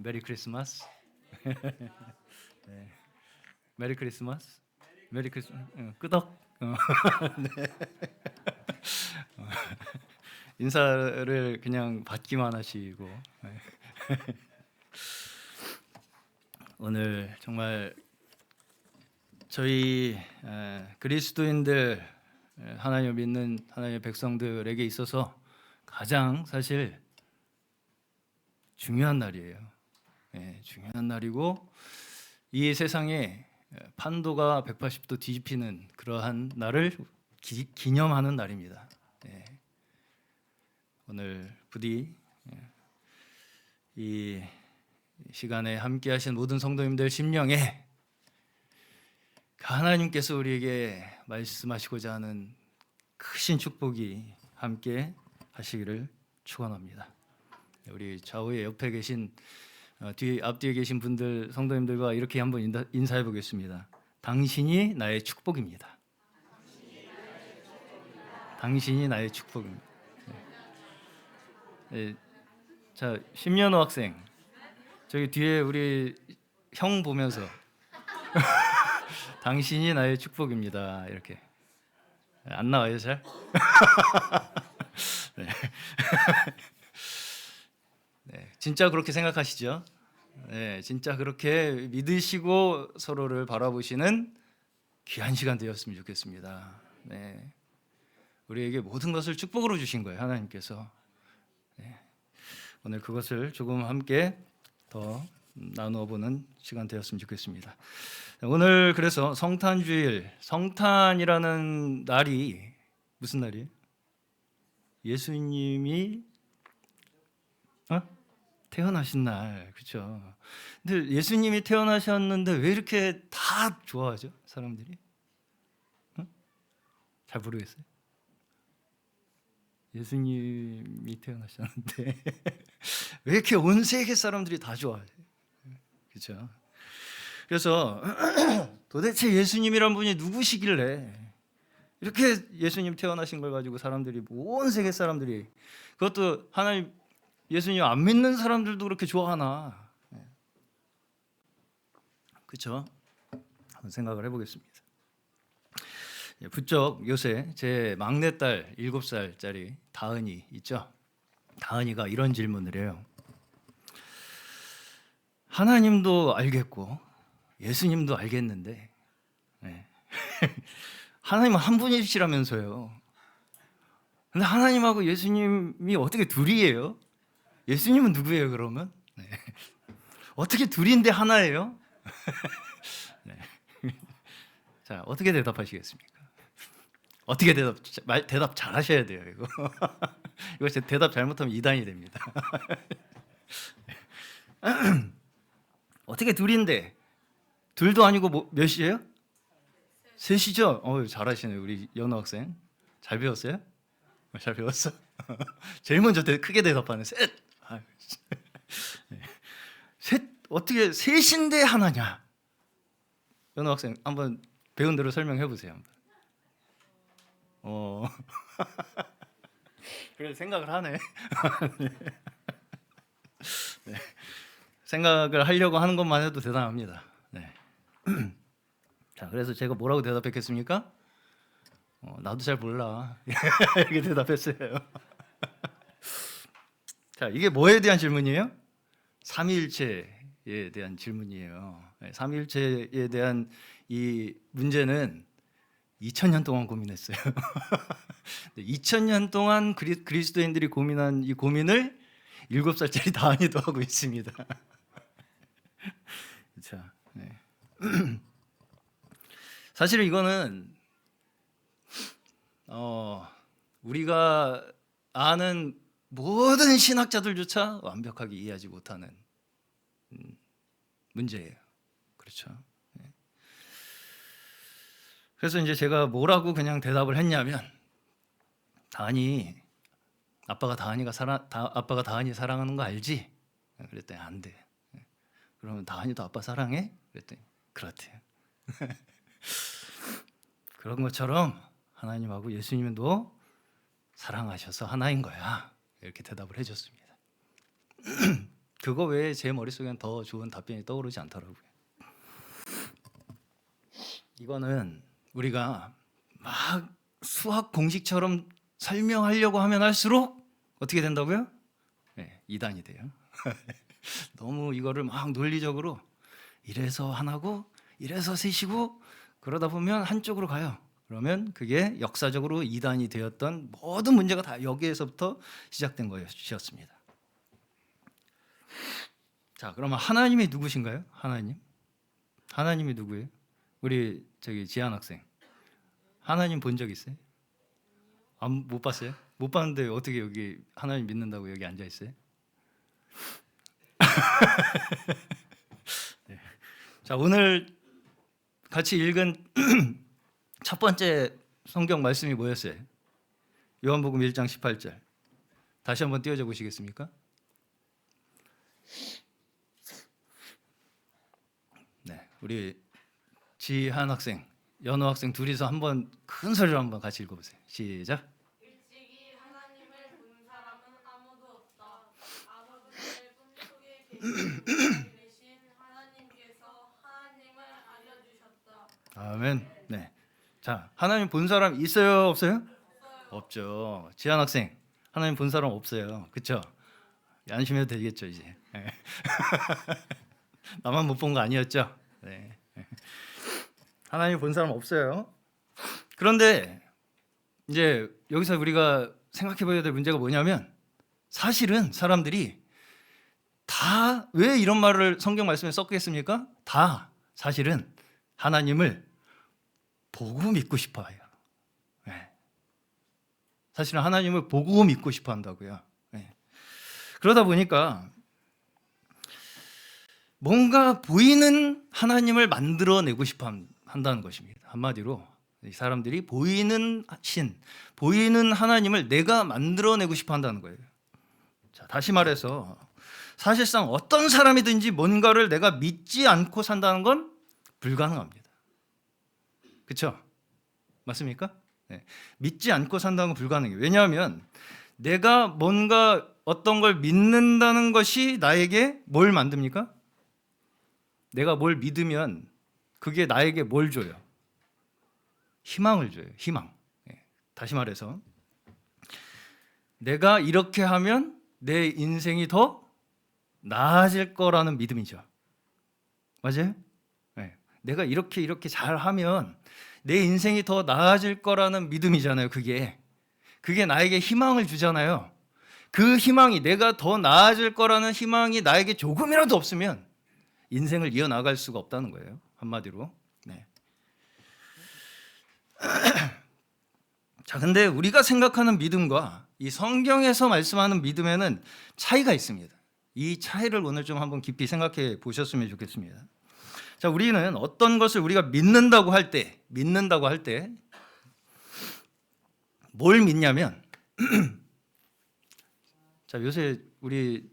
메리 크리스마스. 네. 메리 크리스마스. 메리 크리스마스. 끄덕. 네. 인사를 그냥 받기만 하시고. 네. 오늘 정말 저희 그리스도인들, 하나님을 믿는 하나님의 백성들에게 있어서 가장 사실 중요한 날이에요. 중요한 날이고, 이 세상에 판도가 180도 뒤집히는 그러한 날을 기념하는 날입니다. 오늘 부디 이 시간에 함께 하신 모든 성도님들 심령에 하나님께서 우리에게 말씀하시고자 하는 크신 축복이 함께 하시기를 축원합니다. 우리 좌우에 옆에 계신 앞뒤에 계신 분들, 성도님들과 이렇게 한번 인사해 보겠습니다. 당신이 나의 축복입니다. 당신이 나의 축복입니다. 네. 자, 심연호 학생, 저기 뒤에 우리 형 보면서 당신이 나의 축복입니다. 이렇게 안 나와요, 잘? 네. 네, 진짜 그렇게 생각하시죠? 네, 진짜 그렇게 믿으시고 서로를 바라보시는 귀한 시간 되었으면 좋겠습니다. 네, 우리에게 모든 것을 축복으로 주신 거예요, 하나님께서. 네, 오늘 그것을 조금 함께 더 나누어 보는 시간 되었으면 좋겠습니다. 오늘 그래서 성탄주일, 성탄이라는 날이 무슨 날이에요? 예수님이 태어나신 날, 그렇죠? 근데 예수님이 태어나셨는데 왜 이렇게 다 좋아하죠, 사람들이? 잘 모르겠어요. 예수님이 태어나셨는데 왜 이렇게 온 세계 사람들이 다 좋아해요? 그렇죠? 그래서 도대체 예수님이란 분이 누구시길래 이렇게 예수님 태어나신 걸 가지고 사람들이, 온 세계 사람들이, 그것도 하나님 예수님 안 믿는 사람들도 그렇게 좋아하나? 그렇죠? 한번 생각을 해보겠습니다. 부쩍 요새 제 막내딸 7살짜리 다은이 있죠? 다은이가 이런 질문을 해요. 하나님도 알겠고 예수님도 알겠는데 하나님은 한 분이시라면서요. 근데 하나님하고 예수님이 어떻게 둘이에요? 예수님은 누구예요, 그러면? 어떻게 둘인데 하나예요? 자, 어떻게 대답하시겠습니까? 어떻게 대답 잘 하셔야 돼요, 이거. 이거 제 대답 잘못하면 이단이 됩니다. 어떻게 둘인데? 둘도 아니고 몇이에요? 셋이죠? 잘하시네요, 우리 연호 학생. 잘 배웠어요? 잘 배웠어? 제일 먼저 크게 대답하네. 셋. 셋, 어떻게 셋인데 하나냐? 연호 학생 한번 배운 대로 설명해 보세요. 그래, 생각을 하네. 네. 생각을 하려고 하는 것만 해도 대단합니다. 네. 자, 그래서 제가 뭐라고 대답했겠습니까? 나도 잘 몰라. 이렇게 대답했어요. 자, 이게 뭐에 대한 질문이에요? 삼위일체에 대한 질문이에요. 삼위일체에 대한 이 문제는 2000년 동안 고민했어요. 2000년 동안 그리스도인들이 고민한 이 고민을 7살짜리 다은이도 하고 있습니다. 자, 네. 사실은 이거는 우리가 아는 모든 신학자들조차 완벽하게 이해하지 못하는 문제예요. 그렇죠? 네. 그래서 이제 제가 뭐라고 그냥 대답을 했냐면, 아빠가 다은이 사랑하는 거 알지? 그랬더니 안 돼. 그러면 다은이도 아빠 사랑해? 그랬더니 그렇대요. 그런 것처럼 하나님하고 예수님도 사랑하셔서 하나인 거야. 이렇게 대답을 해줬습니다. 그거 외에 제 머릿속에는 더 좋은 답변이 떠오르지 않더라고요. 이거는 우리가 막 수학 공식처럼 설명하려고 하면 할수록 어떻게 된다고요? 네, 이단이 돼요. 너무 이거를 막 논리적으로 이래서 하나고 이래서 셋이고 그러다 보면 한쪽으로 가요. 그러면 그게 역사적으로 이단이 되었던 모든 문제가 다 여기에서부터 시작된 것이었습니다. 자, 그러면 하나님이 누구신가요? 하나님이 누구예요? 우리 지한 학생, 하나님 본 적 있어요? 못 봤어요? 못 봤는데 어떻게 여기 하나님 믿는다고 여기 앉아 있어요? 네. 자, 오늘 같이 읽은 첫 번째 성경 말씀이 뭐였어요? 요한복음 1장 18절. 다시 한번 띄워줘 보시겠습니까? 네, 우리 지한 학생, 연호 학생 둘이서 한번 큰 소리로 한번 같이 읽어보세요. 시작. 일찍이 하나님을 본 사람은 아무도 없다. 아버지의 꿈속에 계신 하나님께서 하나님을 알려주셨다. 아멘. 네. 자, 하나님 본 사람 있어요, 없어요? 없죠. 지한 학생, 하나님 본 사람 없어요. 그렇죠? 안심해도 되겠죠, 이제. 네. 나만 못 본 거 아니었죠? 네. 하나님 본 사람 없어요. 그런데 이제 여기서 우리가 생각해 봐야 될 문제가 뭐냐면 사실은 사람들이 다 왜 이런 말을 성경 말씀에 썼겠습니까? 다 사실은 하나님을 보고 믿고 싶어 해요. 네. 사실은 하나님을 보고 믿고 싶어 한다고요. 네. 그러다 보니까 뭔가 보이는 하나님을 만들어내고 싶어 한다는 것입니다. 한마디로 이 사람들이 보이는 신, 보이는 하나님을 내가 만들어내고 싶어 한다는 거예요. 자, 다시 말해서 사실상 어떤 사람이든지 뭔가를 내가 믿지 않고 산다는 건 불가능합니다. 그렇죠? 맞습니까? 네. 믿지 않고 산다는 건 불가능해요. 왜냐하면 내가 뭔가 어떤 걸 믿는다는 것이 나에게 뭘 만듭니까? 내가 뭘 믿으면 그게 나에게 뭘 줘요? 희망을 줘요. 희망. 네. 다시 말해서 내가 이렇게 하면 내 인생이 더 나아질 거라는 믿음이죠. 맞아요? 네. 내가 이렇게 잘하면 내 인생이 더 나아질 거라는 믿음이잖아요. 그게 나에게 희망을 주잖아요. 그 희망이, 내가 더 나아질 거라는 희망이 나에게 조금이라도 없으면 인생을 이어나갈 수가 없다는 거예요. 한마디로. 네. 자, 근데 우리가 생각하는 믿음과 이 성경에서 말씀하는 믿음에는 차이가 있습니다. 이 차이를 오늘 좀 한번 깊이 생각해 보셨으면 좋겠습니다. 자, 우리는 어떤 것을 우리가 믿는다고 할 때 뭘 믿냐면 자, 요새 우리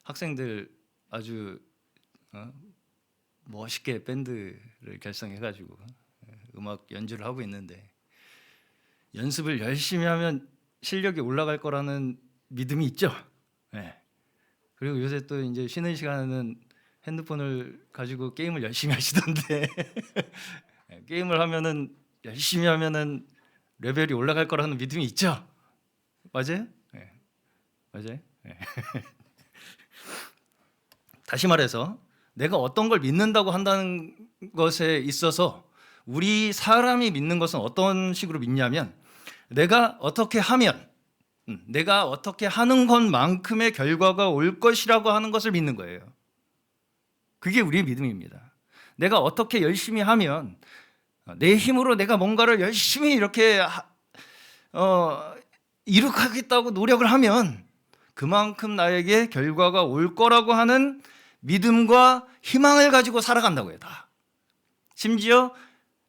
학생들 아주 멋있게 밴드를 결성해가지고 음악 연주를 하고 있는데 연습을 열심히 하면 실력이 올라갈 거라는 믿음이 있죠. 네. 그리고 요새 또 이제 쉬는 시간에는 핸드폰을 가지고 게임을 열심히 하시던데 게임을 하면은 열심히 하면은 레벨이 올라갈 거라는 믿음이 있죠. 맞아요? 네. 맞아요? 네. 다시 말해서 내가 어떤 걸 믿는다고 한다는 것에 있어서 우리 사람이 믿는 것은 어떤 식으로 믿냐면 내가 어떻게 하면 내가 어떻게 하는 것만큼의 결과가 올 것이라고 하는 것을 믿는 거예요. 그게 우리의 믿음입니다. 내가 어떻게 열심히 하면 내 힘으로 내가 뭔가를 열심히 이렇게 이룩하겠다고 노력을 하면 그만큼 나에게 결과가 올 거라고 하는 믿음과 희망을 가지고 살아간다고요. 다. 심지어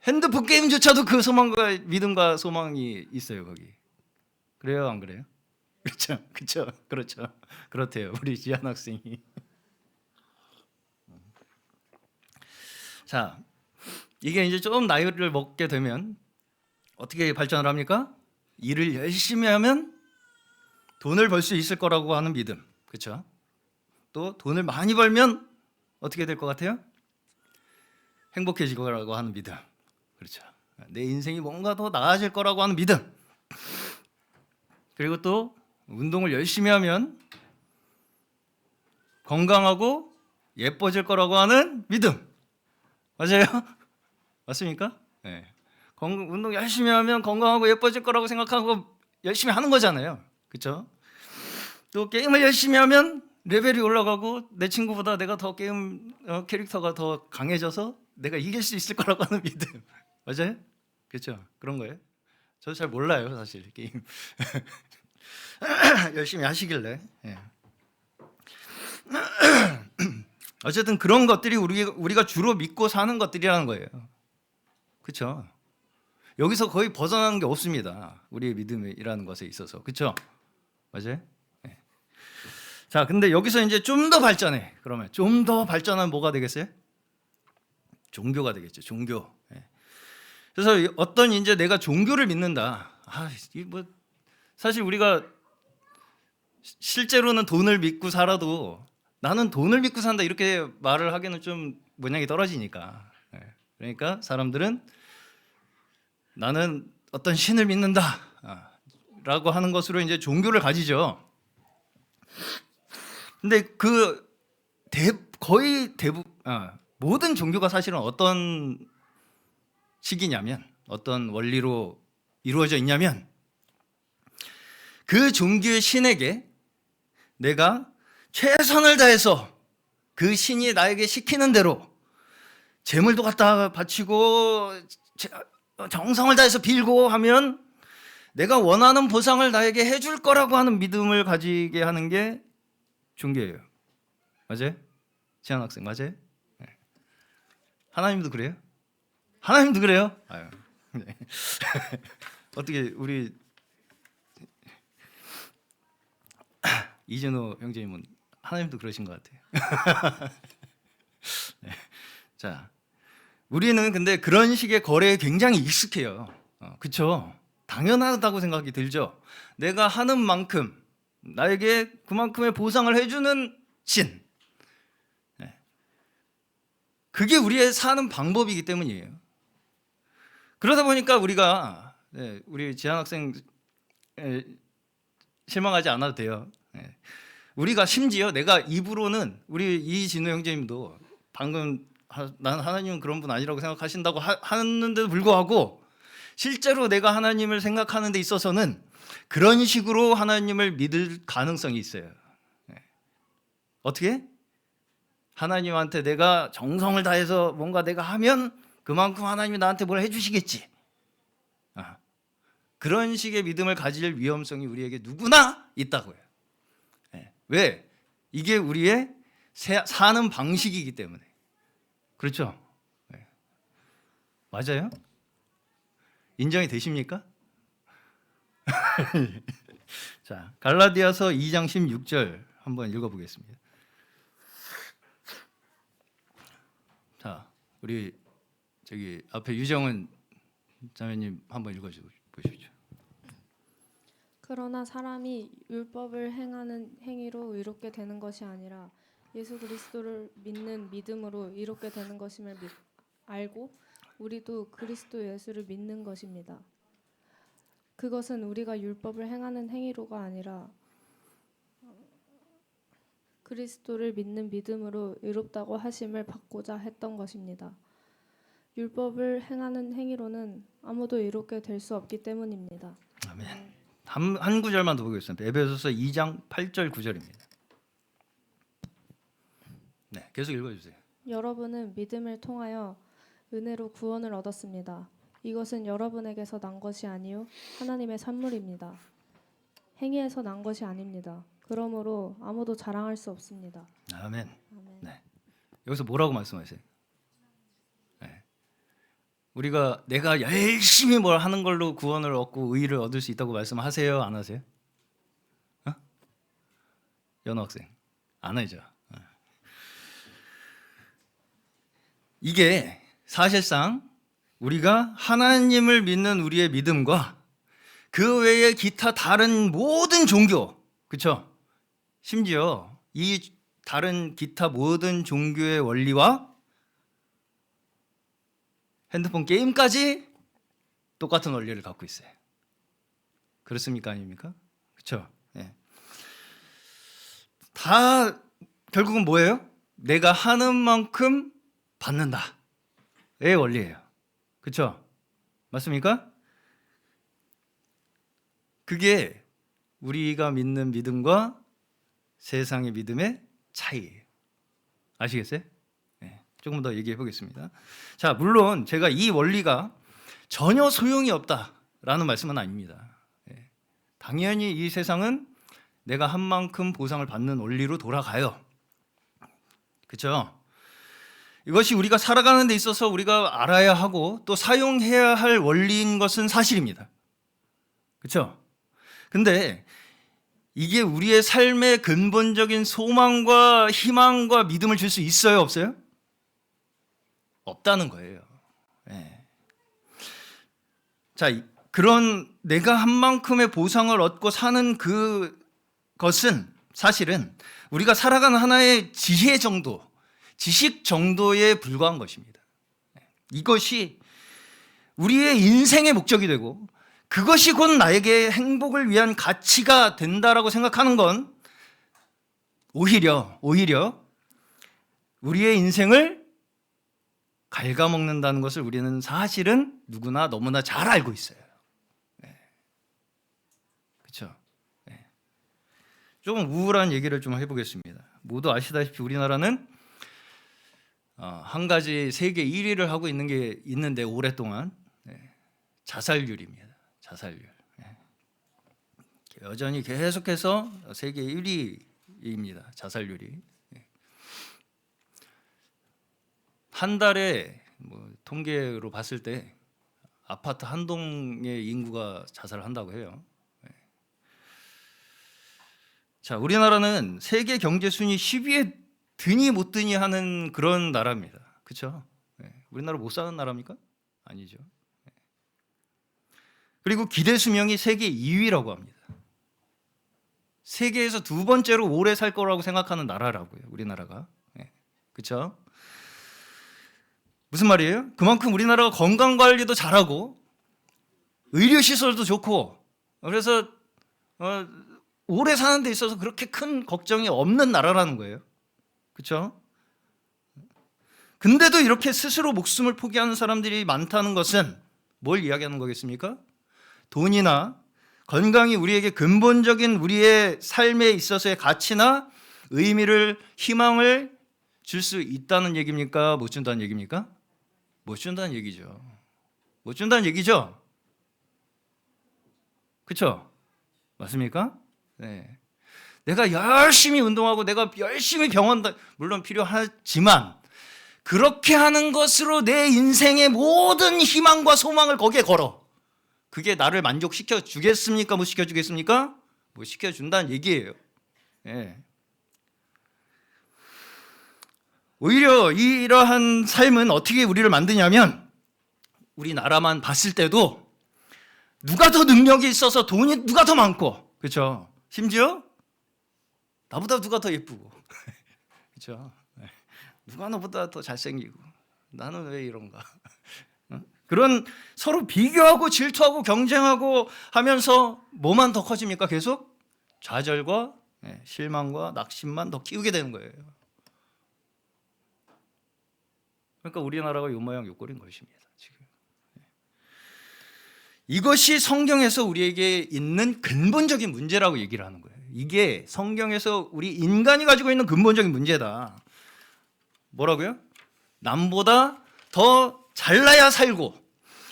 핸드폰 게임조차도 그 소망과 믿음과 소망이 있어요. 거기. 그래요, 안 그래요? 그렇죠. 그렇대요. 우리 지한 학생이. 자, 이게 이제 좀 나이를 먹게 되면 어떻게 발전을 합니까? 일을 열심히 하면 돈을 벌 수 있을 거라고 하는 믿음. 그렇죠? 또 돈을 많이 벌면 어떻게 될 것 같아요? 행복해질 거라고 하는 믿음. 그렇죠. 내 인생이 뭔가 더 나아질 거라고 하는 믿음. 그리고 또 운동을 열심히 하면 건강하고 예뻐질 거라고 하는 믿음. 맞아요? 맞습니까? 네. 운동 열심히 하면 건강하고 예뻐질 거라고 생각하고 열심히 하는 거잖아요. 그렇죠? 또 게임을 열심히 하면 레벨이 올라가고 내 친구보다 내가 더 게임 캐릭터가 더 강해져서 내가 이길 수 있을 거라고 하는 믿음. 맞아요? 그렇죠? 그런 거예요. 저도 잘 몰라요, 사실 게임. 열심히 하시길래. 예. 어쨌든 그런 것들이 우리가 주로 믿고 사는 것들이라는 거예요. 그렇죠? 여기서 거의 벗어나는 게 없습니다. 우리의 믿음이라는 것에 있어서. 그렇죠? 맞아요? 네. 자, 근데 여기서 이제 좀 더 발전해. 그러면 좀 더 발전하면 뭐가 되겠어요? 종교가 되겠죠. 종교. 네. 그래서 어떤 이제 내가 종교를 믿는다. 이 뭐 사실 우리가 실제로는 돈을 믿고 살아도 나는 돈을 믿고 산다 이렇게 말을 하기는 좀 모양이 떨어지니까. 네. 그러니까 사람들은 나는 어떤 신을 믿는다 라고 하는 것으로 이제 종교를 가지죠. 근데 거의 대부분 모든 종교가 사실은 어떤 식이냐면 어떤 원리로 이루어져 있냐면 그 종교의 신에게 내가 최선을 다해서 그 신이 나에게 시키는 대로 재물도 갖다 바치고 정성을 다해서 빌고 하면 내가 원하는 보상을 나에게 해줄 거라고 하는 믿음을 가지게 하는 게 종교예요. 맞아요? 지한 학생 맞아요? 네. 하나님도 그래요? 하나님도 그래요? 아유. 네. 어떻게 우리 이진호 형제님은 하나님도 그러신 것 같아요. 네. 자, 우리는 근데 그런 식의 거래에 굉장히 익숙해요. 그렇죠? 당연하다고 생각이 들죠. 내가 하는 만큼 나에게 그만큼의 보상을 해주는 신. 네. 그게 우리의 사는 방법이기 때문이에요. 그러다 보니까 우리가 우리 지한 학생 실망하지 않아도 돼요. 우리가 심지어 내가 입으로는 우리 이진우 형제님도 방금 난 하나님은 그런 분 아니라고 생각하신다고 하는데도 불구하고 실제로 내가 하나님을 생각하는 데 있어서는 그런 식으로 하나님을 믿을 가능성이 있어요. 어떻게? 하나님한테 내가 정성을 다해서 뭔가 내가 하면 그만큼 하나님이 나한테 뭘 해주시겠지. 그런 식의 믿음을 가질 위험성이 우리에게 누구나 있다고요. 왜? 이게 우리의 사는 방식이기 때문에. 그렇죠? 맞아요? 인정이 되십니까? 자, 갈라디아서 2장 16절 한번 읽어보겠습니다. 자, 우리 저기 앞에 유정은 자매님 한번 읽어보십시오. 그러나 사람이 율법을 행하는 행위로 의롭게 되는 것이 아니라 예수 그리스도를 믿는 믿음으로 의롭게 되는 것임을 알고 우리도 그리스도 예수를 믿는 것입니다. 그것은 우리가 율법을 행하는 행위로가 아니라 그리스도를 믿는 믿음으로 의롭다고 하심을 받고자 했던 것입니다. 율법을 행하는 행위로는 아무도 의롭게 될 수 없기 때문입니다. 아멘. 한 구절만 더 보겠습니다. 에베소서 2장 8절 9절입니다. 네, 계속 읽어주세요. 여러분은 믿음을 통하여 은혜로 구원을 얻었습니다. 이것은 여러분에게서 난 것이 아니요 하나님의 선물입니다. 행위에서 난 것이 아닙니다. 그러므로 아무도 자랑할 수 없습니다. 아멘. 아멘. 네. 여기서 뭐라고 말씀하세요? 네. 내가 열심히 뭘 하는 걸로 구원을 얻고 의의를 얻을 수 있다고 말씀하세요? 안 하세요? 연호 학생 안 하죠. 이게 사실상 우리가 하나님을 믿는 우리의 믿음과 그 외에 기타 다른 모든 종교, 그렇죠? 심지어 이 다른 기타 모든 종교의 원리와 핸드폰 게임까지 똑같은 원리를 갖고 있어요. 그렇습니까? 아닙니까? 그렇죠? 예. 다 결국은 뭐예요? 내가 하는 만큼 받는다의 원리예요. 그렇죠? 맞습니까? 그게 우리가 믿는 믿음과 세상의 믿음의 차이예요. 아시겠어요? 네, 조금 더 얘기해 보겠습니다. 자, 물론 제가 이 원리가 전혀 소용이 없다라는 말씀은 아닙니다. 네, 당연히 이 세상은 내가 한 만큼 보상을 받는 원리로 돌아가요. 그렇죠? 이것이 우리가 살아가는 데 있어서 우리가 알아야 하고 또 사용해야 할 원리인 것은 사실입니다. 그렇죠? 근데 이게 우리의 삶의 근본적인 소망과 희망과 믿음을 줄 수 있어요? 없어요? 없다는 거예요. 네. 자, 그런 내가 한 만큼의 보상을 얻고 사는 그것은 사실은 우리가 살아가는 하나의 지혜 정도, 지식 정도에 불과한 것입니다. 이것이 우리의 인생의 목적이 되고 그것이 곧 나에게 행복을 위한 가치가 된다라고 생각하는 건 오히려 우리의 인생을 갉아먹는다는 것을 우리는 사실은 누구나 너무나 잘 알고 있어요. 네. 그렇죠? 네. 조금 우울한 얘기를 좀 해보겠습니다. 모두 아시다시피 우리나라는 한 가지 세계 1위를 하고 있는 게 있는데 오랫동안 자살률입니다. 자살률. 여전히 계속해서 세계 1위입니다. 자살률이. 한 달에 뭐 통계로 봤을 때 아파트 한 동의 인구가 자살을 한다고 해요. 자, 우리나라는 세계 경제 순위 10위에 드니 못 드니 하는 그런 나라입니다. 그렇죠? 우리나라 못 사는 나라입니까? 아니죠. 그리고 기대 수명이 세계 2위라고 합니다. 세계에서 두 번째로 오래 살 거라고 생각하는 나라라고요. 우리나라가. 그렇죠? 무슨 말이에요? 그만큼 우리나라가 건강관리도 잘하고 의료시설도 좋고 그래서 오래 사는 데 있어서 그렇게 큰 걱정이 없는 나라라는 거예요. 그렇죠? 근데도 이렇게 스스로 목숨을 포기하는 사람들이 많다는 것은 뭘 이야기하는 거겠습니까? 돈이나 건강이 우리에게 근본적인 우리의 삶에 있어서의 가치나 의미를, 희망을 줄 수 있다는 얘기입니까? 못 준다는 얘기입니까? 못 준다는 얘기죠. 못 준다는 얘기죠. 그렇죠? 맞습니까? 네. 내가 열심히 운동하고 내가 열심히 병원 물론 필요하지만 그렇게 하는 것으로 내 인생의 모든 희망과 소망을 거기에 걸어. 그게 나를 만족시켜 주겠습니까? 못 시켜 주겠습니까? 못 시켜 준다는 얘기예요. 네. 오히려 이러한 삶은 어떻게 우리를 만드냐면 우리나라만 봤을 때도 누가 더 능력이 있어서 돈이 누가 더 많고 그렇죠? 심지어 나보다 누가 더 예쁘고 그렇죠? 누가 너보다 더 잘생기고 나는 왜 이런가 그런 서로 비교하고 질투하고 경쟁하고 하면서 뭐만 더 커집니까? 계속 좌절과 실망과 낙심만 더 키우게 되는 거예요. 그러니까 우리나라가 요 모양 요 꼴인 것입니다. 지금 이것이 성경에서 우리에게 있는 근본적인 문제라고 얘기를 하는 거예요. 이게 성경에서 우리 인간이 가지고 있는 근본적인 문제다. 뭐라고요? 남보다 더 잘나야 살고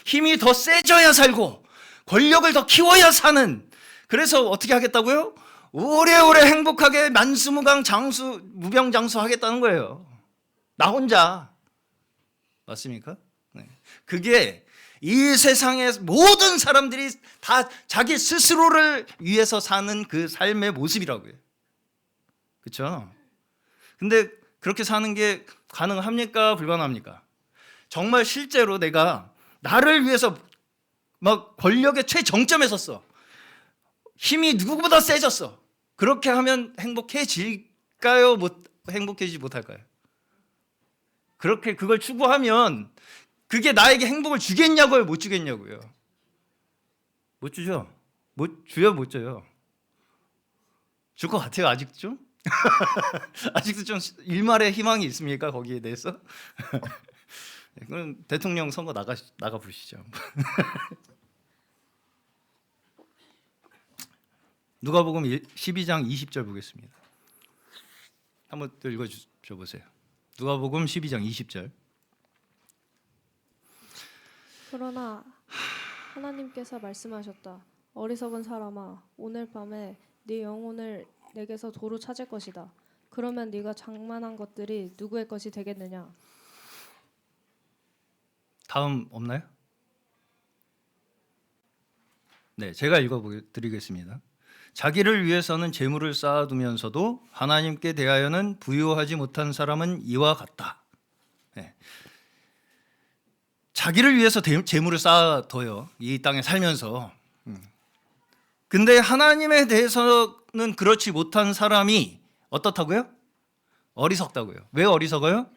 힘이 더 세져야 살고 권력을 더 키워야 사는 그래서 어떻게 하겠다고요? 오래오래 행복하게 만수무강 장수 무병장수 하겠다는 거예요. 나 혼자. 맞습니까? 네. 그게 이 세상의 모든 사람들이 다 자기 스스로를 위해서 사는 그 삶의 모습이라고요. 그렇죠? 근데 그렇게 사는 게 가능합니까? 불가능합니까? 정말 실제로 내가 나를 위해서 막 권력의 최정점에 섰어. 힘이 누구보다 세졌어. 그렇게 하면 행복해질까요? 행복해지지 못할까요? 그렇게 그걸 추구하면 그게 나에게 행복을 주겠냐고요? 못 주겠냐고요? 못 주죠? 못 줘요? 줄 것 같아요, 아직도 좀? 아직도 좀 일말의 희망이 있습니까? 거기에 대해서? 그럼 대통령 선거 나가 보시죠. 누가복음 12장 20절 보겠습니다. 한번 또 읽어줘 보세요. 누가복음 12장 20절. 그러나 하나님께서 말씀하셨다. 어리석은 사람아, 오늘 밤에 네 영혼을 내게서 도로 찾을 것이다. 그러면 네가 장만한 것들이 누구의 것이 되겠느냐? 다음 없나요? 네, 제가 읽어드리겠습니다. 자기를 위해서는 재물을 쌓아두면서도 하나님께 대하여는 부유하지 못한 사람은 이와 같다. 네. 자기를 위해서 재물을 쌓아둬요. 이 땅에 살면서. 근데 하나님에 대해서는 그렇지 못한 사람이 어떻다고요? 어리석다고요. 왜 어리석어요?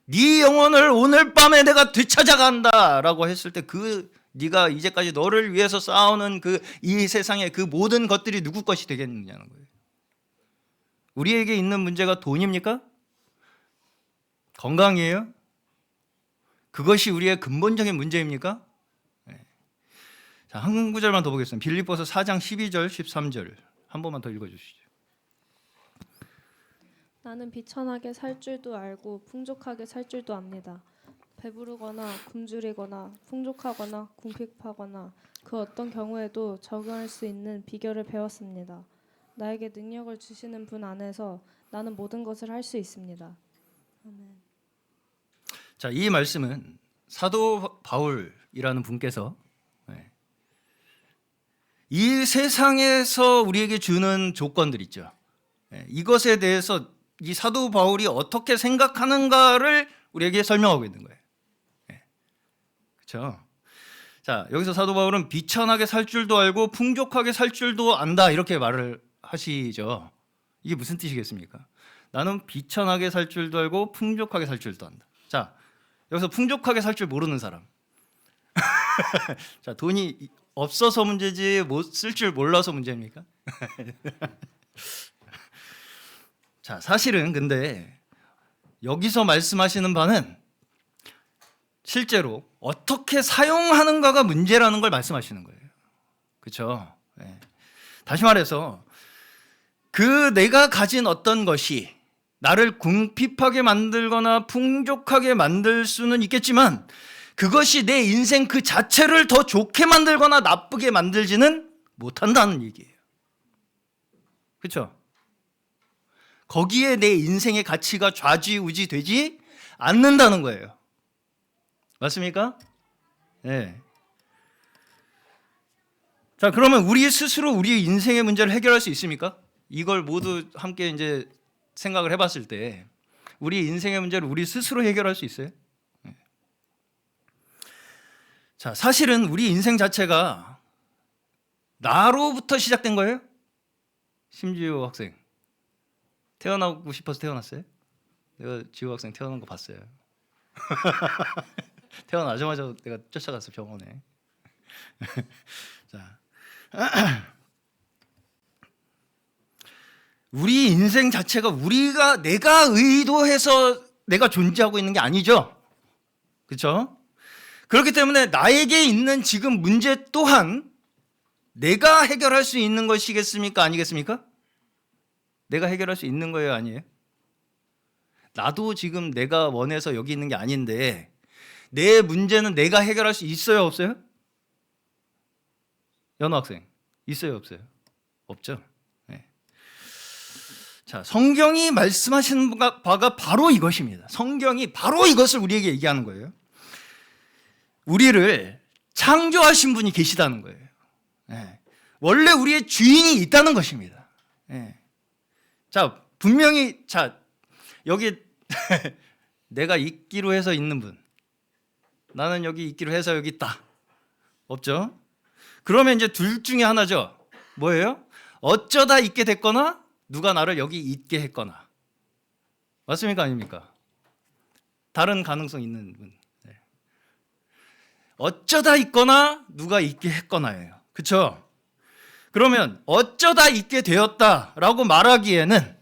네 영혼을 오늘 밤에 내가 되찾아간다라고 했을 때 네가 이제까지 너를 위해서 쌓아오는 이 세상의 그 모든 것들이 누구 것이 되겠느냐는 거예요. 우리에게 있는 문제가 돈입니까? 건강이에요? 그것이 우리의 근본적인 문제입니까? 네. 자, 한 구절만 더 보겠습니다. 빌립보서 4장 12절 13절 한 번만 더 읽어주시죠. 나는 비천하게 살 줄도 알고 풍족하게 살 줄도 압니다. 배부르거나 굶주리거나 풍족하거나 궁핍하거나 그 어떤 경우에도 적용할 수 있는 비결을 배웠습니다. 나에게 능력을 주시는 분 안에서 나는 모든 것을 할 수 있습니다. 아멘. 자, 이 말씀은 사도 바울이라는 분께서 이 세상에서 우리에게 주는 조건들 있죠. 이것에 대해서 이 사도 바울이 어떻게 생각하는가를 우리에게 설명하고 있는 거예요. 그렇죠? 자, 여기서 사도 바울은 비천하게 살 줄도 알고 풍족하게 살 줄도 안다 이렇게 말을 하시죠. 이게 무슨 뜻이겠습니까? 나는 비천하게 살 줄도 알고 풍족하게 살 줄도 안다. 자, 여기서 풍족하게 살 줄 모르는 사람. 자, 돈이 없어서 문제지 못 쓸 줄 몰라서 문제입니까? 자, 사실은 근데 여기서 말씀하시는 바는 실제로 어떻게 사용하는가가 문제라는 걸 말씀하시는 거예요. 그렇죠? 네. 다시 말해서 내가 가진 어떤 것이 나를 궁핍하게 만들거나 풍족하게 만들 수는 있겠지만 그것이 내 인생 그 자체를 더 좋게 만들거나 나쁘게 만들지는 못한다는 얘기예요. 그렇죠? 거기에 내 인생의 가치가 좌지우지 되지 않는다는 거예요. 맞습니까? 네. 자, 그러면 우리 스스로 우리 인생의 문제를 해결할 수 있습니까? 이걸 모두 함께 이제 생각을 해봤을 때 우리 인생의 문제를 우리 스스로 해결할 수 있어요? 네. 자, 사실은 우리 인생 자체가 나로부터 시작된 거예요. 심지호 학생 태어나고 싶어서 태어났어요? 내가 지호 학생 태어난 거 봤어요. 태어나자마자 내가 쫓아갔어 병원에. 자, 우리 인생 자체가 내가 의도해서 내가 존재하고 있는 게 아니죠. 그렇죠? 그렇기 때문에 나에게 있는 지금 문제 또한 내가 해결할 수 있는 것이겠습니까? 아니겠습니까? 내가 해결할 수 있는 거예요? 아니에요? 나도 지금 내가 원해서 여기 있는 게 아닌데 내 문제는 내가 해결할 수 있어요? 없어요? 연호 학생 있어요? 없어요? 없죠? 네. 자, 성경이 말씀하시는 바가 바로 이것입니다. 성경이 바로 이것을 우리에게 얘기하는 거예요. 우리를 창조하신 분이 계시다는 거예요. 네. 원래 우리의 주인이 있다는 것입니다. 네. 자, 분명히 여기 내가 있기로 해서 있는 분, 나는 여기 있기로 해서 여기 있다. 없죠? 그러면 이제 둘 중에 하나죠. 뭐예요? 어쩌다 있게 됐거나 누가 나를 여기 있게 했거나. 맞습니까? 아닙니까? 다른 가능성 있는 분. 네. 어쩌다 있거나 누가 있게 했거나예요. 그렇죠? 그러면 어쩌다 있게 되었다라고 말하기에는,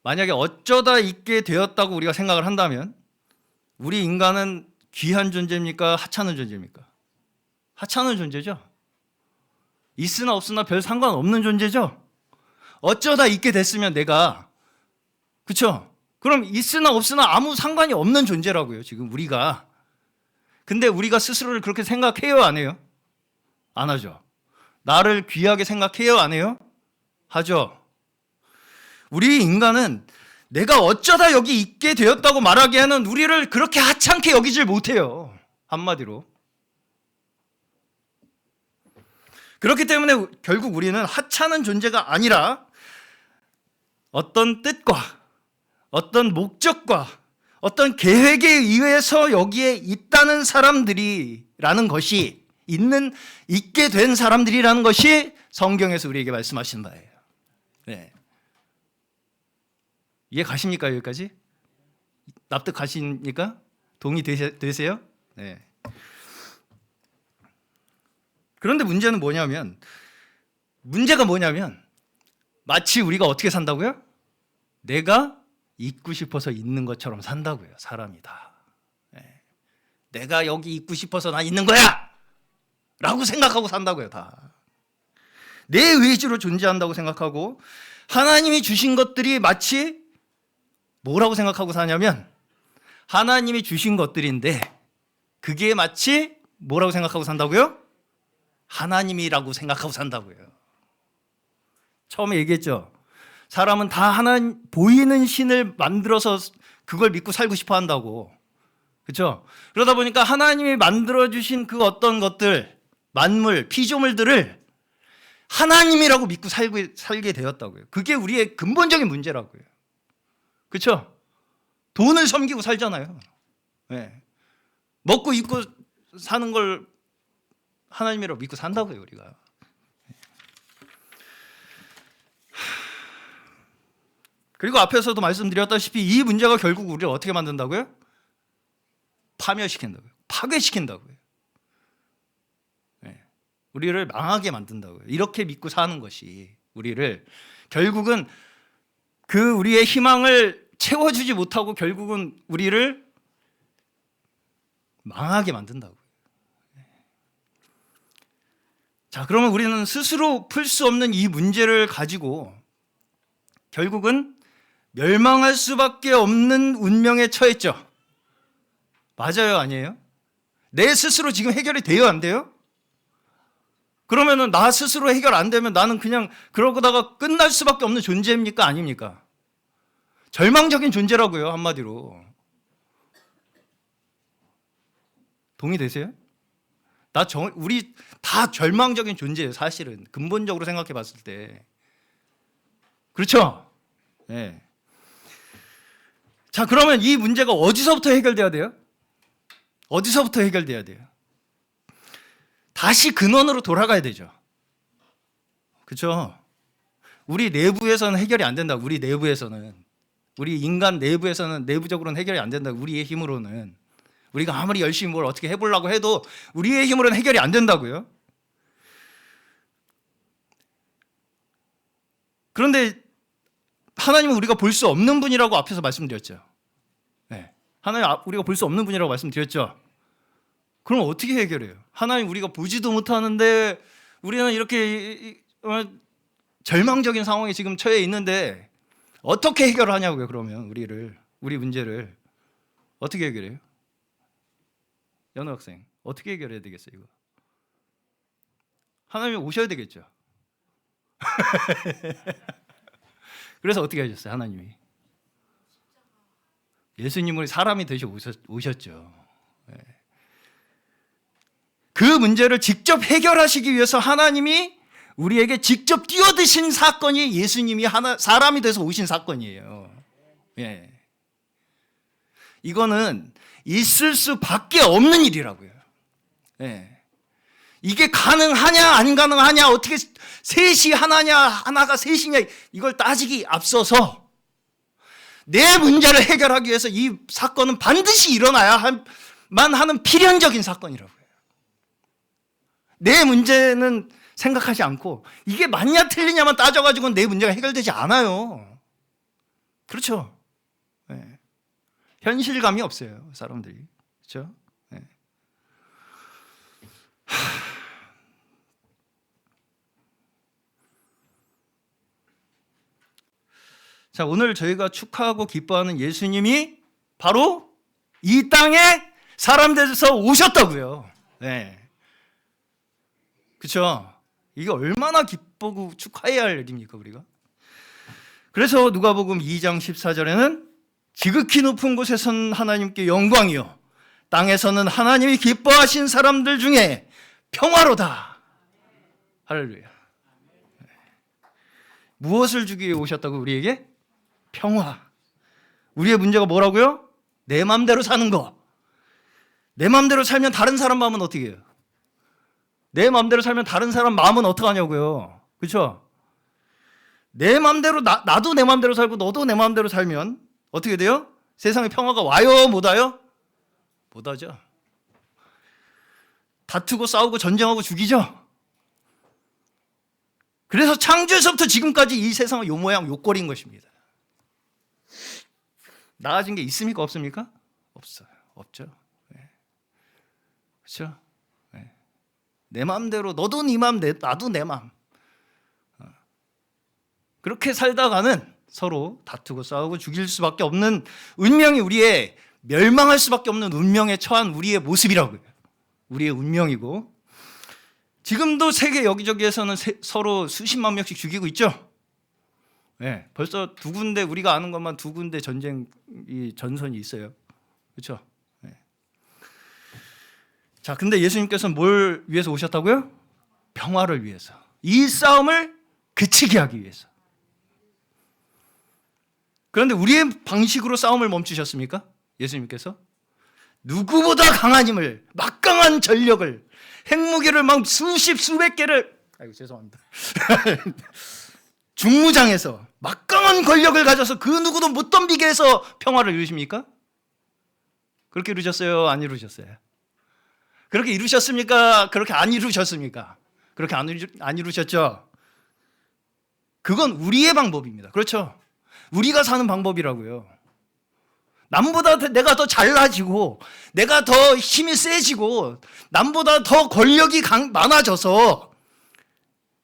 만약에 어쩌다 있게 되었다고 우리가 생각을 한다면 우리 인간은 귀한 존재입니까? 하찮은 존재입니까? 하찮은 존재죠. 있으나 없으나 별 상관없는 존재죠. 어쩌다 있게 됐으면 내가, 그렇죠? 그럼 있으나 없으나 아무 상관이 없는 존재라고요, 지금 우리가. 근데 우리가 스스로를 그렇게 생각해요, 안 해요? 안 하죠. 나를 귀하게 생각해요, 안 해요? 하죠. 우리 인간은 내가 어쩌다 여기 있게 되었다고 말하기에는 우리를 그렇게 하찮게 여기질 못해요. 한마디로. 그렇기 때문에 결국 우리는 하찮은 존재가 아니라 어떤 뜻과 어떤 목적과 어떤 계획에 의해서 여기에 있다는 사람들이라는 것이, 있게 된 사람들이라는 것이 성경에서 우리에게 말씀하신 바예요. 네. 이해 가십니까? 여기까지? 납득하십니까? 동의되세요? 네. 그런데 문제가 뭐냐면 마치 우리가 어떻게 산다고요? 내가 있고 싶어서 있는 것처럼 산다고요. 사람이 다. 네. 내가 여기 있고 싶어서 나 있는 거야! 라고 생각하고 산다고요. 다. 내 의지로 존재한다고 생각하고, 하나님이 주신 것들이 마치 뭐라고 생각하고 사냐면 하나님이 주신 것들인데 그게 마치 뭐라고 생각하고 산다고요? 하나님이라고 생각하고 산다고요. 처음에 얘기했죠. 사람은 다 하나님, 보이는 신을 만들어서 그걸 믿고 살고 싶어 한다고. 그렇죠? 그러다 보니까 하나님이 만들어주신 그 어떤 것들, 만물, 피조물들을 하나님이라고 믿고 살게 되었다고요. 그게 우리의 근본적인 문제라고요. 그렇죠? 돈을 섬기고 살잖아요. 네. 먹고 입고 사는 걸 하나님이라고 믿고 산다고요, 우리가. 그리고 앞에서도 말씀드렸다시피 이 문제가 결국 우리를 어떻게 만든다고요? 파멸시킨다고요. 파괴시킨다고요. 네. 우리를 망하게 만든다고요. 이렇게 믿고 사는 것이 우리를 결국은 우리의 희망을 채워주지 못하고 결국은 우리를 망하게 만든다고요. 자, 그러면 우리는 스스로 풀 수 없는 이 문제를 가지고 결국은 멸망할 수밖에 없는 운명에 처했죠. 맞아요, 아니에요? 내 스스로 지금 해결이 돼요, 안 돼요? 그러면은 나 스스로 해결 안 되면 나는 그냥 그러다가 끝날 수밖에 없는 존재입니까? 아닙니까? 절망적인 존재라고요, 한마디로. 동의되세요? 우리 다 절망적인 존재예요, 사실은. 근본적으로 생각해 봤을 때. 그렇죠? 네. 자, 그러면 이 문제가 어디서부터 해결돼야 돼요? 어디서부터 해결돼야 돼요? 다시 근원으로 돌아가야 되죠. 그렇죠? 우리 내부에서는 해결이 안 된다. 우리 내부에서는. 우리 인간 내부에서는 내부적으로는 해결이 안 된다. 우리의 힘으로는. 우리가 아무리 열심히 뭘 어떻게 해보려고 해도 우리의 힘으로는 해결이 안 된다고요. 그런데 하나님은 우리가 볼 수 없는 분이라고 앞에서 말씀드렸죠. 네. 하나님 우리가 볼 수 없는 분이라고 말씀드렸죠. 그럼 어떻게 해결해요? 하나님 우리가 보지도 못하는데 우리는 이렇게 절망적인 상황에 지금 처해 있는데 어떻게 해결을 하냐고요? 그러면 우리 문제를 어떻게 해결해요? 연우 학생, 어떻게 해결해야 되겠어요, 이거? 하나님이 오셔야 되겠죠. 그래서 어떻게 하셨어요, 하나님이? 예수님은 사람이 되셔 오셨죠. 네. 그 문제를 직접 해결하시기 위해서 하나님이 우리에게 직접 뛰어드신 사건이 예수님이 사람이 돼서 오신 사건이에요. 예. 이거는 있을 수밖에 없는 일이라고요. 예. 이게 가능하냐 안 가능하냐, 어떻게 셋이 하나냐 하나가 셋이냐, 이걸 따지기 앞서서 내 문제를 해결하기 위해서 이 사건은 반드시 일어나야만 하는 필연적인 사건이라고요. 내 문제는 생각하지 않고 이게 맞냐 틀리냐만 따져가지고는 내 문제가 해결되지 않아요. 그렇죠? 네. 현실감이 없어요, 사람들이. 그렇죠? 네. 자, 오늘 저희가 축하하고 기뻐하는 예수님이 바로 이 땅에 사람 돼서 오셨다고요. 네. 그렇죠? 이게 얼마나 기쁘고 축하해야 할 일입니까, 우리가? 그래서 누가복음 2장 14절에는 지극히 높은 곳에선 하나님께 영광이요, 땅에서는 하나님이 기뻐하신 사람들 중에 평화로다. 할렐루야. 무엇을 주기 위해 오셨다고? 우리에게 평화. 우리의 문제가 뭐라고요? 내 맘대로 사는 거. 내 맘대로 살면 다른 사람 마음은 어떻게 해요? 내 맘대로 살면 다른 사람 마음은 어떡하냐고요. 그렇죠? 내 맘대로 나도 내 맘대로 살고 너도 내 맘대로 살면 어떻게 돼요? 세상에 평화가 와요, 못 와요? 못 하죠. 다투고 싸우고 전쟁하고 죽이죠. 그래서 창조에서부터 지금까지 이 세상은 요 모양 요 꼴인 것입니다. 나아진 게 있습니까, 없습니까? 없어요. 없죠. 네. 그렇죠? 네. 내 마음대로 너도 네 마음, 나도 내 마음. 그렇게 살다가는 서로 다투고 싸우고 죽일 수밖에 없는 운명이, 우리의 멸망할 수밖에 없는 운명에 처한 우리의 모습이라고요. 우리의 운명이고, 지금도 세계 여기저기에서는 서로 수십만 명씩 죽이고 있죠. 네, 벌써 두 군데, 우리가 아는 것만 두 군데 전선이 있어요. 그렇죠? 네. 자, 근데 예수님께서는 뭘 위해서 오셨다고요? 평화를 위해서. 이 싸움을 그치게 하기 위해서. 그런데 우리의 방식으로 싸움을 멈추셨습니까? 예수님께서 누구보다 강한 힘을, 막강한 전력을, 핵무기를 막 수백 개를, 아이고 죄송합니다. 중무장에서 막강한 권력을 가져서 그 누구도 못 덤비게 해서 평화를 이루십니까? 그렇게 이루셨어요? 안 이루셨어요? 그렇게 이루셨습니까? 그렇게 안 이루셨습니까? 그렇게 안 이루셨죠? 그건 우리의 방법입니다. 그렇죠? 우리가 사는 방법이라고요. 남보다 내가 더 잘나지고, 내가 더 힘이 세지고, 남보다 더 권력이 많아져서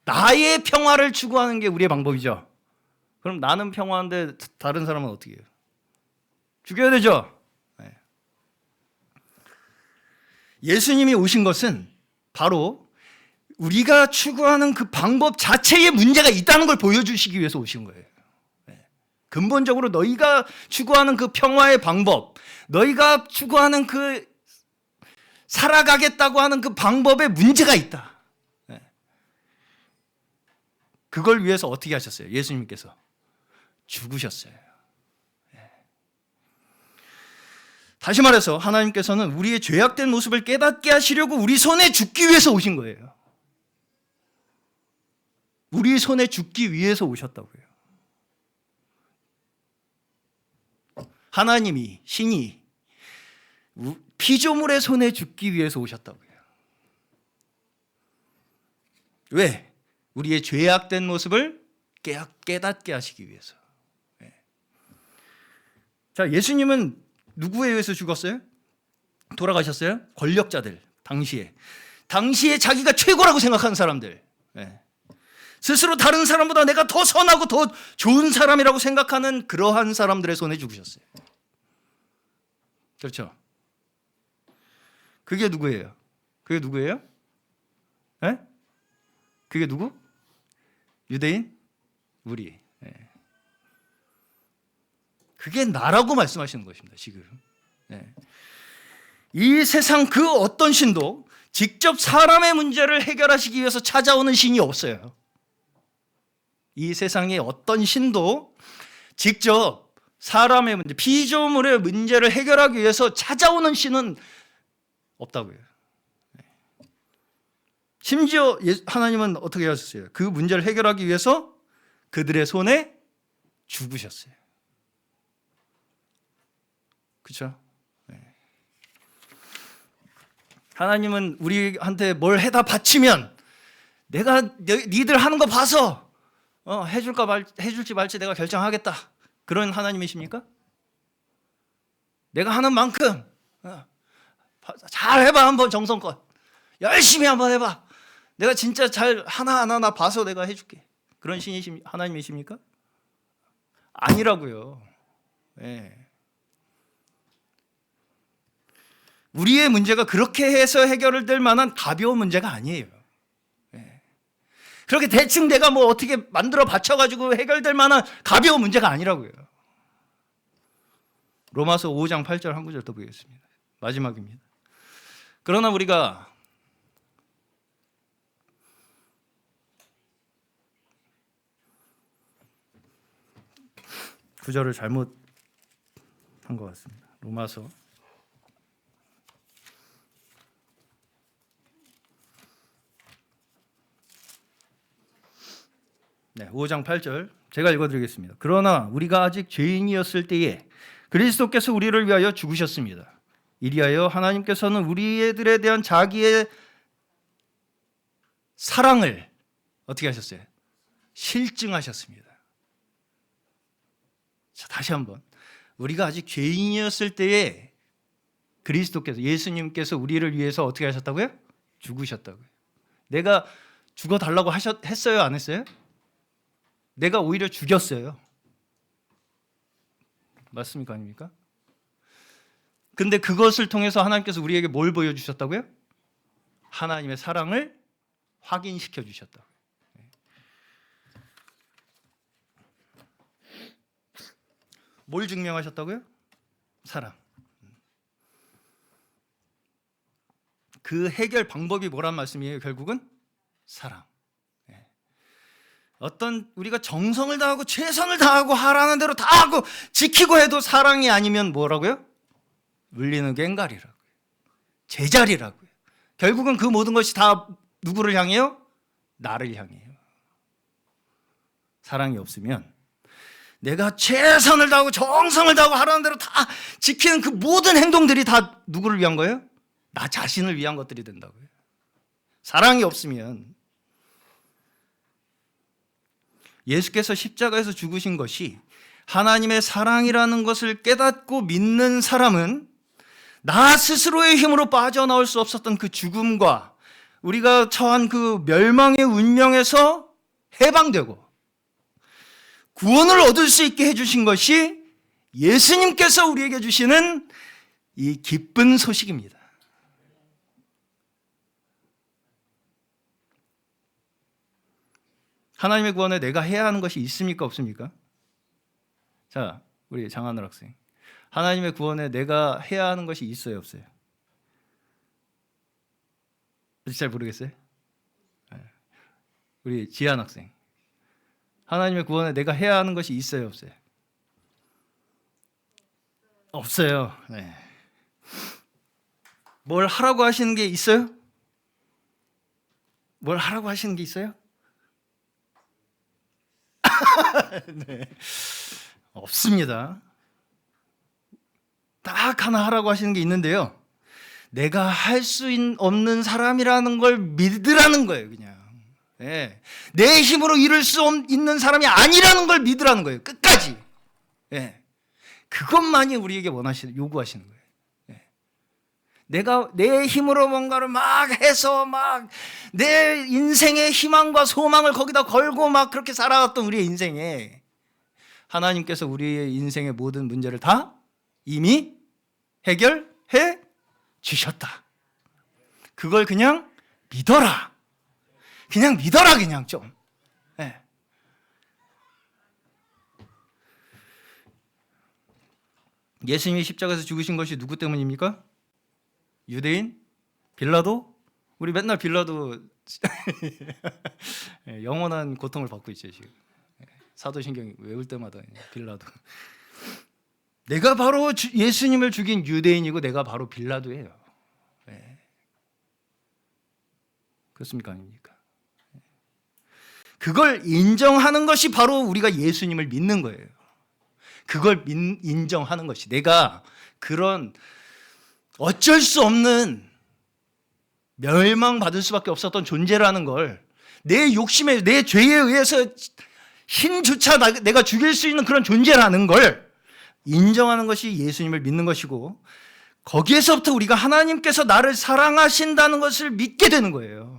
나의 평화를 추구하는 게 우리의 방법이죠. 그럼 나는 평화인데 다른 사람은 어떻게 해요? 죽여야 되죠. 네. 예수님이 오신 것은 바로 우리가 추구하는 그 방법 자체에 문제가 있다는 걸 보여주시기 위해서 오신 거예요. 네. 근본적으로 너희가 추구하는 그 평화의 방법, 너희가 추구하는 그 살아가겠다고 하는 그 방법에 문제가 있다. 그걸 위해서 어떻게 하셨어요? 예수님께서 죽으셨어요. 다시 말해서 하나님께서는 우리의 죄악된 모습을 깨닫게 하시려고 우리 손에 죽기 위해서 오신 거예요. 우리 손에 죽기 위해서 오셨다고요. 하나님이, 신이 피조물의 손에 죽기 위해서 오셨다고요. 왜? 우리의 죄악된 모습을 깨닫게 하시기 위해서. 자, 예수님은 누구에 의해서 죽었어요? 돌아가셨어요? 권력자들, 당시에 자기가 최고라고 생각하는 사람들, 스스로 다른 사람보다 내가 더 선하고 더 좋은 사람이라고 생각하는 그러한 사람들의 손에 죽으셨어요. 그렇죠? 그게 누구예요? 그게 누구예요? 그게 누구? 유대인? 우리. 그게 나라고 말씀하시는 것입니다, 지금. 이 세상 그 어떤 신도 직접 사람의 문제를 해결하시기 위해서 찾아오는 신이 없어요. 이 세상의 어떤 신도 직접 사람의 문제, 피조물의 문제를 해결하기 위해서 찾아오는 신은 없다고요. 심지어 하나님은 어떻게 하셨어요? 그 문제를 해결하기 위해서 그들의 손에 죽으셨어요. 그렇죠? 하나님은 우리한테 뭘 해다 바치면 내가 니들 하는 거 봐서 해줄지 말지 내가 결정하겠다. 그런 하나님이십니까? 내가 하는 만큼 잘 해봐. 한번 정성껏 열심히 한번 해봐. 내가 진짜 잘 하나하나 봐서 내가 해줄게. 그런 하나님이십니까? 아니라고요. 네. 우리의 문제가 그렇게 해서 해결될 만한 가벼운 문제가 아니에요. 네. 그렇게 대충 내가 뭐 어떻게 만들어 받쳐가지고 해결될 만한 가벼운 문제가 아니라고요. 로마서 5장 8절 한 구절 더 보겠습니다. 마지막입니다. 그러나 우리가 구절을 잘못한 것 같습니다. 로마서 5장 8절 제가 읽어드리겠습니다. 그러나 우리가 아직 죄인이었을 때에 그리스도께서 우리를 위하여 죽으셨습니다. 이리하여 하나님께서는 우리들에 대한 자기의 사랑을 어떻게 하셨어요? 실증하셨습니다. 자, 다시 한번. 우리가 아직 죄인이었을 때에 그리스도께서, 예수님께서 우리를 위해서 어떻게 하셨다고요? 죽으셨다고요. 내가 죽어달라고 했어요? 안 했어요? 내가 오히려 죽였어요. 맞습니까? 아닙니까? 근데 그것을 통해서 하나님께서 우리에게 뭘 보여주셨다고요? 하나님의 사랑을 확인시켜 주셨다. 뭘 증명하셨다고요? 사랑. 그 해결 방법이 뭐란 말씀이에요? 결국은 사랑. 어떤 우리가 정성을 다하고 최선을 다하고 하라는 대로 다 하고 지키고 해도 사랑이 아니면 뭐라고요? 울리는 꽹과리라고요. 제자리라고요. 결국은 그 모든 것이 다 누구를 향해요? 나를 향해요. 사랑이 없으면 내가 최선을 다하고 정성을 다하고 하라는 대로 다 지키는 그 모든 행동들이 다 누구를 위한 거예요? 나 자신을 위한 것들이 된다고요. 사랑이 없으면 예수께서 십자가에서 죽으신 것이 하나님의 사랑이라는 것을 깨닫고 믿는 사람은 나 스스로의 힘으로 빠져나올 수 없었던 그 죽음과 우리가 처한 그 멸망의 운명에서 해방되고 구원을 얻을 수 있게 해주신 것이 예수님께서 우리에게 주시는 이 기쁜 소식입니다. 하나님의 구원에 내가 해야 하는 것이 있습니까? 없습니까? 자, 우리 장하늘 학생. 하나님의 구원에 내가 해야 하는 것이 있어요? 없어요? 잘 모르겠어요? 우리 지한 학생. 하나님의 구원에 내가 해야 하는 것이 있어요? 없어요? 없어요. 네. 뭘 하라고 하시는 게 있어요? 뭘 하라고 하시는 게 있어요? 네. 없습니다. 딱 하나 하라고 하시는 게 있는데요. 내가 할 수 없는 사람이라는 걸 믿으라는 거예요. 그냥. 네. 내 힘으로 이룰 수 있는 사람이 아니라는 걸 믿으라는 거예요. 끝까지. 네. 그것만이 우리에게 요구하시는 거예요. 네. 내가 내 힘으로 뭔가를 막 해서 막 내 인생의 희망과 소망을 거기다 걸고 막 그렇게 살아왔던 우리의 인생에 하나님께서 우리의 인생의 모든 문제를 다 이미 해결해 주셨다. 그걸 그냥 믿어라. 그냥 믿어라. 그냥 좀. 네. 예수님이 십자가에서 죽으신 것이 누구 때문입니까? 유대인? 빌라도? 우리 맨날 빌라도 영원한 고통을 받고 있죠 지금. 사도신경 외울 때마다 빌라도. 내가 바로 예수님을 죽인 유대인이고 내가 바로 빌라도예요. 네. 그렇습니까? 아닙니까? 그걸 인정하는 것이 바로 우리가 예수님을 믿는 거예요. 그걸 인정하는 것이, 내가 그런 어쩔 수 없는 멸망받을 수밖에 없었던 존재라는 걸, 내 욕심에, 내 죄에 의해서 힘조차 내가 죽일 수 있는 그런 존재라는 걸 인정하는 것이 예수님을 믿는 것이고, 거기에서부터 우리가 하나님께서 나를 사랑하신다는 것을 믿게 되는 거예요.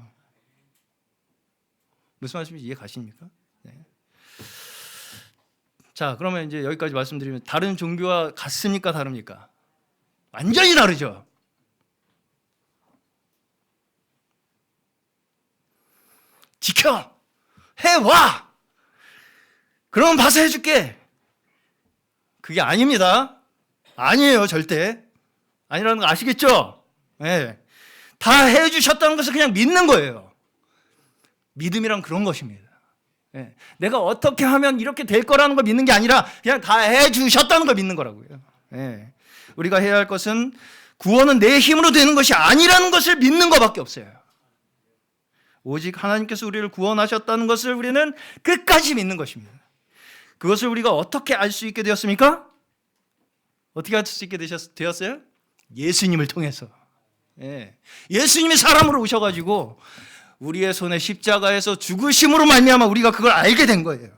무슨 말씀인지 이해 가십니까? 네. 자, 그러면 이제 여기까지 말씀드리면, 다른 종교와 같습니까? 다릅니까? 완전히 다르죠. 지켜! 해와! 그러면 봐서 해줄게. 그게 아닙니다. 아니에요, 절대. 아니라는 거 아시겠죠? 네. 다 해주셨다는 것을 그냥 믿는 거예요. 믿음이란 그런 것입니다. 네. 내가 어떻게 하면 이렇게 될 거라는 걸 믿는 게 아니라 그냥 다 해주셨다는 걸 믿는 거라고요. 네. 우리가 해야 할 것은, 구원은 내 힘으로 되는 것이 아니라는 것을 믿는 것밖에 없어요. 오직 하나님께서 우리를 구원하셨다는 것을 우리는 끝까지 믿는 것입니다. 그것을 우리가 어떻게 알 수 있게 되었습니까? 어떻게 알 수 있게 되었어요? 예수님을 통해서. 예. 예수님이 사람으로 오셔가지고 우리의 손에 십자가에서 죽으심으로 말미암아 우리가 그걸 알게 된 거예요.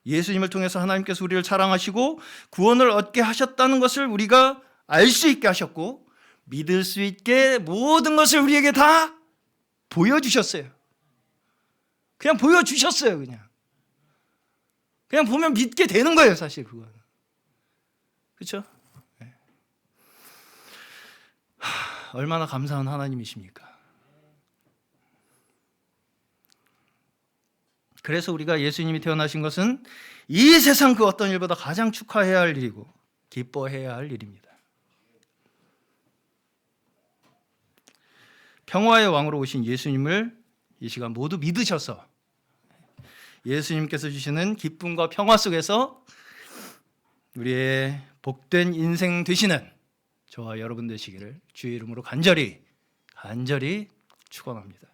예수님을 통해서 하나님께서 우리를 사랑하시고 구원을 얻게 하셨다는 것을 우리가 알 수 있게 하셨고, 믿을 수 있게 모든 것을 우리에게 다 보여주셨어요. 그냥 보여주셨어요. 그냥 보면 믿게 되는 거예요, 사실 그건. 그렇죠? 네. 얼마나 감사한 하나님이십니까? 그래서 우리가 예수님이 태어나신 것은 이 세상 그 어떤 일보다 가장 축하해야 할 일이고 기뻐해야 할 일입니다. 평화의 왕으로 오신 예수님을 이 시간 모두 믿으셔서 예수님께서 주시는 기쁨과 평화 속에서 우리의 복된 인생 되시는 저와 여러분 되시기를 주의 이름으로 간절히 축원합니다.